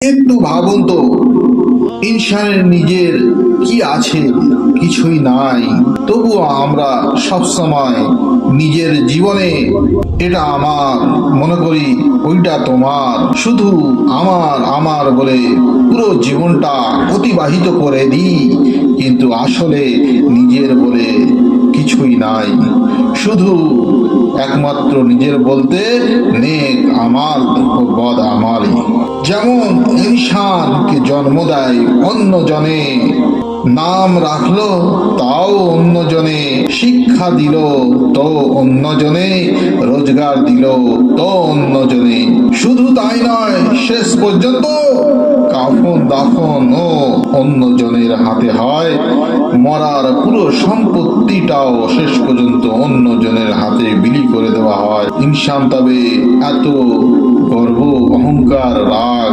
একটু ভাবুন তো, ইনসানের নিজের কি আছে? কিছুই নাই। তবুও আমরা সবসময় নিজের জীবনে এটা আমার মনে করি, ওইটা তোমার, শুধু আমার আমার বলে পুরো জীবনটা অতিবাহিত করে দিই, কিন্তু আসলে নিজের বলে কিছুই নাই। শুধু একমাত্র নিজের বলতে নেক আমাল ও বদ আমালি। যেমন ইনসানকে জন্ম দেয় অন্যজনে, নাম রাখলো তাও অন্যজনে, শিক্ষা দিল তো অন্যজনে, রোজগার দিল তো অন্যজনে। শুধু তাই নয়, শেষ পর্যন্ত কাফন দাফন ও অন্যজনের হাতে হয়। মরার পুরো সম্পত্তিটাও শেষ পর্যন্ত অন্যজনের হাতে বিলি করে দেওয়া হয়। ইনসান তবে এত গর্ব, অহংকার, রাগ